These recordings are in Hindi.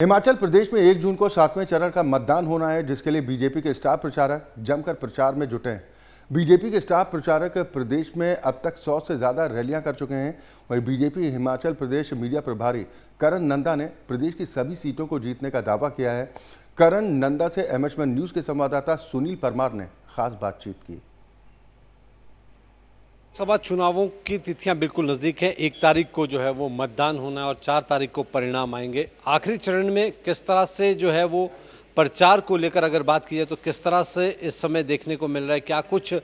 हिमाचल प्रदेश में 1 जून को 7वें चरण का मतदान होना है, जिसके लिए बीजेपी के स्टार प्रचारक जमकर प्रचार में जुटे हैं। बीजेपी के स्टार प्रचारक प्रदेश में अब तक 100 से ज़्यादा रैलियां कर चुके हैं। वहीं बीजेपी हिमाचल प्रदेश मीडिया प्रभारी करण नंदा ने प्रदेश की सभी सीटों को जीतने का दावा किया है। करण नंदा से एमएच1 न्यूज़ के संवाददाता सुनील परमार ने खास बातचीत की। सभा चुनावों की तिथियां बिल्कुल नज़दीक हैं। 1 तारीख को जो है वो मतदान होना है और 4 तारीख को परिणाम आएंगे। आखिरी चरण में किस तरह से जो है वो प्रचार को लेकर अगर बात की जाए तो किस तरह से इस समय देखने को मिल रहा है, क्या कुछ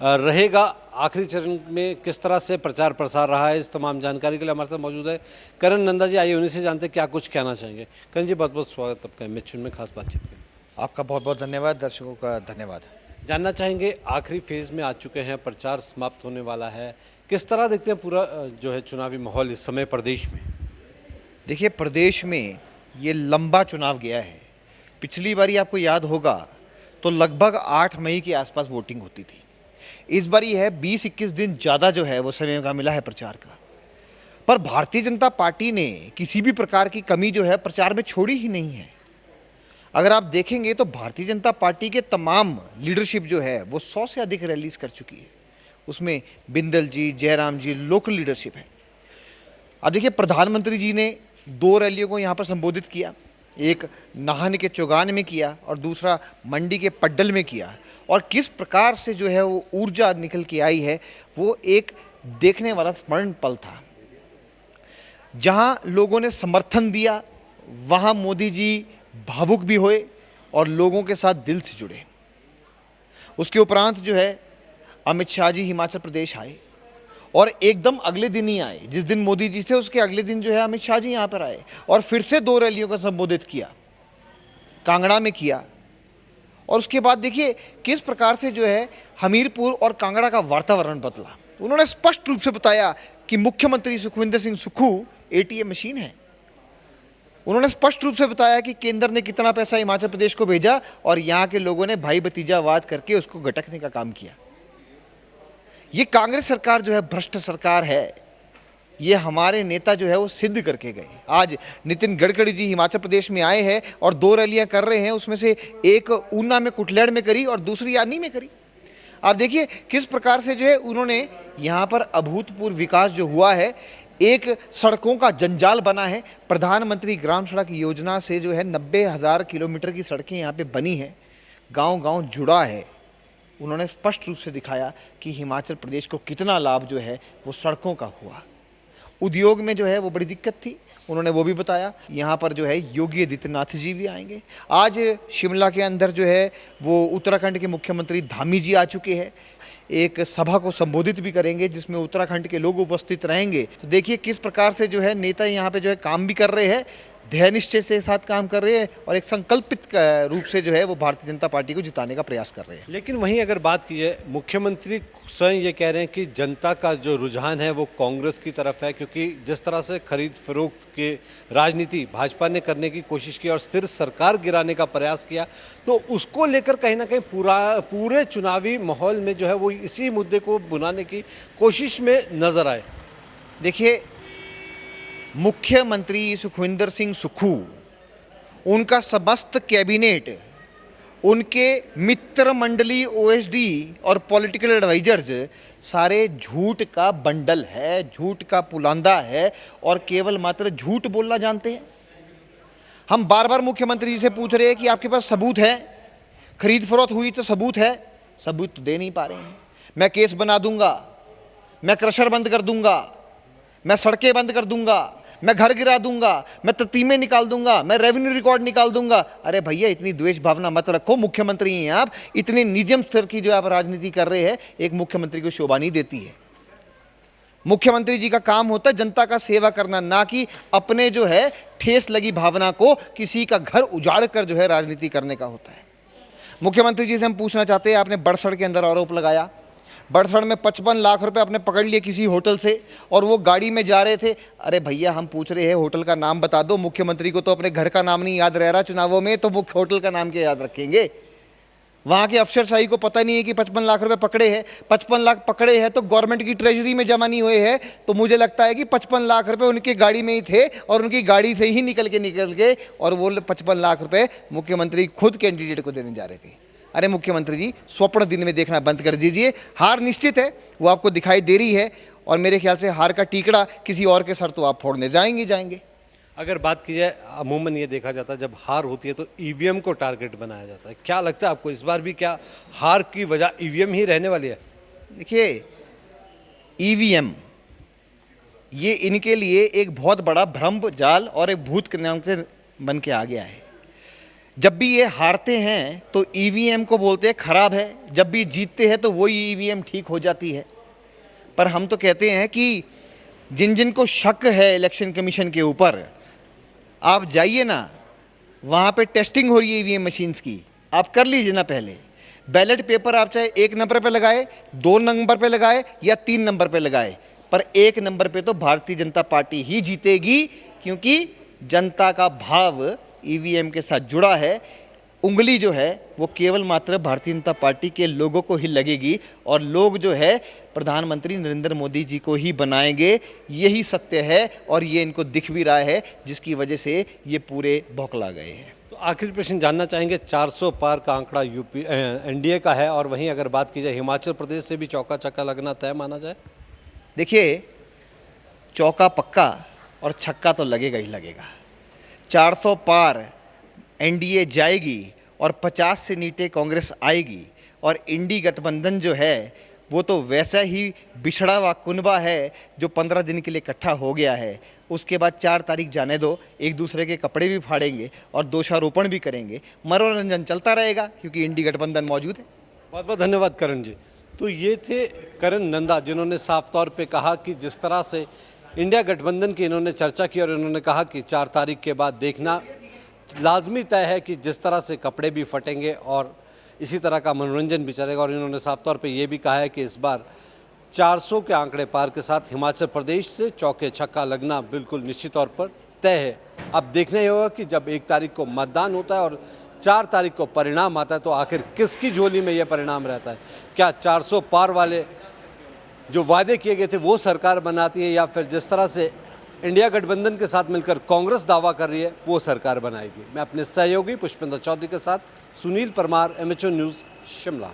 रहेगा आखिरी चरण में, किस तरह से प्रचार प्रसार रहा है, इस तमाम जानकारी के लिए हमारे साथ मौजूद है करण नंदा जी। आइए उन्हीं से जानते हैं क्या कुछ कहना चाहेंगे। करण जी, बहुत बहुत स्वागत आपका एमएच1 में खास बातचीत में। आपका बहुत बहुत धन्यवाद, दर्शकों का धन्यवाद। जानना चाहेंगे, आखिरी फेज़ में आ चुके हैं, प्रचार समाप्त होने वाला है, किस तरह देखते हैं पूरा जो है चुनावी माहौल इस समय प्रदेश में? देखिए, प्रदेश में ये लंबा चुनाव गया है। पिछली बारी आपको याद होगा तो लगभग 8 मई के आसपास वोटिंग होती थी। इस बार ये है 20-21 दिन ज़्यादा जो है वो समय का मिला है प्रचार का। पर भारतीय जनता पार्टी ने किसी भी प्रकार की कमी जो है प्रचार में छोड़ी ही नहीं है। अगर आप देखेंगे तो भारतीय जनता पार्टी के तमाम लीडरशिप जो है वो 100 से अधिक रैलीज कर चुकी है। उसमें बिंदल जी, जयराम जी लोकल लीडरशिप है। अब देखिए, प्रधानमंत्री जी ने 2 रैलियों को यहाँ पर संबोधित किया। एक नाहन के चौगान में किया और दूसरा मंडी के पड्डल में किया। और किस प्रकार से जो है वो ऊर्जा निकल के आई है, वो एक देखने वाला स्मरण पल था। जहाँ लोगों ने समर्थन दिया वहाँ मोदी जी भावुक भी हुए और लोगों के साथ दिल से जुड़े। उसके उपरांत जो है अमित शाह जी हिमाचल प्रदेश आए और एकदम अगले दिन ही आए। जिस दिन मोदी जी थे उसके अगले दिन जो है अमित शाह जी यहाँ पर आए और फिर से 2 रैलियों का संबोधित किया, कांगड़ा में किया। और उसके बाद देखिए किस प्रकार से जो है हमीरपुर और कांगड़ा का वातावरण बदला। उन्होंने स्पष्ट रूप से बताया कि मुख्यमंत्री सुखविंदर सिंह सुक्खू एटीएम मशीन है। उन्होंने स्पष्ट रूप से बताया कि केंद्र ने कितना पैसा हिमाचल प्रदेश को भेजा और यहाँ के लोगों ने भाई भतीजावाद करके उसको गटकने का काम किया। ये कांग्रेस सरकार जो है भ्रष्ट सरकार है, ये हमारे नेता जो है वो सिद्ध करके गए। आज नितिन गडकरी जी हिमाचल प्रदेश में आए हैं और 2 रैलियां कर रहे हैं। उसमें से एक ऊना में कुटलैड़ में करी और दूसरी आनी में करी। आप देखिए किस प्रकार से जो है उन्होंने यहाँ पर अभूतपूर्व विकास जो हुआ है, एक सड़कों का जंजाल बना है। प्रधानमंत्री ग्राम सड़क योजना से जो है 90,000 किलोमीटर की सड़कें यहाँ पे बनी हैं, गांव-गांव जुड़ा है। उन्होंने स्पष्ट रूप से दिखाया कि हिमाचल प्रदेश को कितना लाभ जो है वो सड़कों का हुआ। उद्योग में जो है वो बड़ी दिक्कत थी, उन्होंने वो भी बताया। यहाँ पर जो है योगी आदित्यनाथ जी भी आएंगे। आज शिमला के अंदर जो है वो उत्तराखंड के मुख्यमंत्री धामी जी आ चुके हैं, एक सभा को संबोधित भी करेंगे जिसमें उत्तराखंड के लोग उपस्थित रहेंगे। तो देखिए किस प्रकार से जो है नेता यहाँ पे जो है काम भी कर रहे हैं, ध्येय निश्चय से साथ काम कर रहे हैं और एक संकल्पित रूप से जो है वो भारतीय जनता पार्टी को जिताने का प्रयास कर रहे हैं। लेकिन वहीं अगर बात की जाए, मुख्यमंत्री स्वयं ये कह रहे हैं कि जनता का जो रुझान है वो कांग्रेस की तरफ है, क्योंकि जिस तरह से खरीद फरोख्त के राजनीति भाजपा ने करने की कोशिश की और स्थिर सरकार गिराने का प्रयास किया, तो उसको लेकर कहीं ना कहीं पूरे चुनावी माहौल में जो है वो इसी मुद्दे को बुनाने की कोशिश में नजर आए। देखिए, मुख्यमंत्री सुखविंदर सिंह सुक्खू, उनका समस्त कैबिनेट, उनके मित्र मंडली ओएसडी और पॉलिटिकल एडवाइजर्स सारे झूठ का बंडल है, झूठ का पुलांदा है और केवल मात्र झूठ बोलना जानते हैं। हम बार बार मुख्यमंत्री जी से पूछ रहे हैं कि आपके पास सबूत है, खरीद फरोख्त हुई तो सबूत है, सबूत तो दे नहीं पा रहे हैं। मैं केस बना दूंगा, मैं क्रशर बंद कर दूंगा, मैं सड़कें बंद कर दूंगा, मैं घर गिरा दूंगा, मैं ततीमें निकाल दूंगा, मैं रेवेन्यू रिकॉर्ड निकाल दूंगा। अरे भैया, इतनी द्वेष भावना मत रखो। मुख्यमंत्री हैं आप, इतने निजम स्तर की जो आप राजनीति कर रहे हैं, एक मुख्यमंत्री को शोभा नहीं देती है। मुख्यमंत्री जी का काम होता है जनता का सेवा करना, ना कि अपने जो है ठेस लगी भावना को किसी का घर उजाड़ कर जो है राजनीति करने का होता है। मुख्यमंत्री जी से हम पूछना चाहते हैं, आपने बड़सड़ के अंदर आरोप लगाया, बड़सड़ में 55 लाख रुपए आपने पकड़ लिए किसी होटल से और वो गाड़ी में जा रहे थे। अरे भैया, हम पूछ रहे हैं होटल का नाम बता दो। मुख्यमंत्री को तो अपने घर का नाम नहीं याद रह रहा चुनावों में, तो मुख्य होटल का नाम क्या याद रखेंगे। वहाँ के अफसरशाही को पता नहीं है कि 55 लाख रुपए पकड़े हैं। 55 लाख पकड़े हैं तो गवर्नमेंट की ट्रेजरी में जमा नहीं हुए हैं, तो मुझे लगता है कि 55 लाख रुपए उनकी गाड़ी में ही थे और उनकी गाड़ी से ही निकल के और वो 55 लाख रुपए मुख्यमंत्री खुद कैंडिडेट को देने जा रहे थे। अरे मुख्यमंत्री जी, स्वप्न दिन में देखना बंद कर दीजिए। हार निश्चित है, वो आपको दिखाई दे रही है और मेरे ख्याल से हार का टीकड़ा किसी और के सर तो आप फोड़ने जाएंगे। अगर बात की जाए, अमूमन ये देखा जाता है जब हार होती है तो ईवीएम को टारगेट बनाया जाता है। क्या लगता है आपको, इस बार भी क्या हार की वजह ईवीएम ही रहने वाली है? देखिए, ईवीएम ये इनके लिए एक बहुत बड़ा भ्रम जाल और एक भूत के नाम से बन के आ गया है। जब भी ये हारते हैं तो ईवीएम को बोलते हैं खराब है, जब भी जीतते हैं तो वही ईवीएम ठीक हो जाती है। पर हम तो कहते हैं कि जिन जिन को शक है इलेक्शन कमीशन के ऊपर, आप जाइए ना, वहाँ पे टेस्टिंग हो रही है ईवीएम मशीन्स की, आप कर लीजिए ना पहले। बैलेट पेपर आप चाहे 1 नंबर पे लगाए, 2 नंबर पे लगाए या 3 नंबर पे लगाए, पर 1 नंबर पे तो भारतीय जनता पार्टी ही जीतेगी, क्योंकि जनता का भाव ईवीएम के साथ जुड़ा है। उंगली जो है वो केवल मात्र भारतीय जनता पार्टी के लोगों को ही लगेगी और लोग जो है प्रधानमंत्री नरेंद्र मोदी जी को ही बनाएंगे। यही सत्य है और ये इनको दिख भी रहा है, जिसकी वजह से ये पूरे बौखला गए हैं। तो आखिरी प्रश्न जानना चाहेंगे, 400 पार का आंकड़ा यूपी एनडीए का है और वहीं अगर बात की जाए हिमाचल प्रदेश से भी चौका छक्का लगना तय माना जाए? देखिए, चौका पक्का और छक्का तो लगेगा ही लगेगा। 400 पार एनडीए जाएगी और 50 से नीचे कांग्रेस आएगी और इंडी गठबंधन जो है वो तो वैसा ही बिछड़ा हुआ कुनबा है जो 15 दिन के लिए इकट्ठा हो गया है। उसके बाद 4 तारीख जाने दो, एक दूसरे के कपड़े भी फाड़ेंगे और दोषारोपण भी करेंगे। मनोरंजन चलता रहेगा क्योंकि इंडी गठबंधन मौजूद है। बहुत बहुत धन्यवाद करण जी। तो ये थे करण नंदा, जिन्होंने साफ तौर पे कहा कि जिस तरह से इंडिया गठबंधन की इन्होंने चर्चा की और इन्होंने कहा कि 4 तारीख के बाद देखना लाजमी तय है कि जिस तरह से कपड़े भी फटेंगे और इसी तरह का मनोरंजन भी चलेगा। और इन्होंने साफ तौर पे ये भी कहा है कि इस बार 400 के आंकड़े पार के साथ हिमाचल प्रदेश से चौके छक्का लगना बिल्कुल निश्चित तौर पर तय है। अब देखना ही होगा कि जब 1 तारीख को मतदान होता है और 4 तारीख को परिणाम आता है तो आखिर किसकी झोली में यह परिणाम रहता है। क्या 400 पार वाले जो वादे किए गए थे वो सरकार बनाती है या फिर जिस तरह से इंडिया गठबंधन के साथ मिलकर कांग्रेस दावा कर रही है वो सरकार बनाएगी। मैं अपने सहयोगी पुष्पेंद्र चौधरी के साथ सुनील परमार, एमएचओ न्यूज़, शिमला।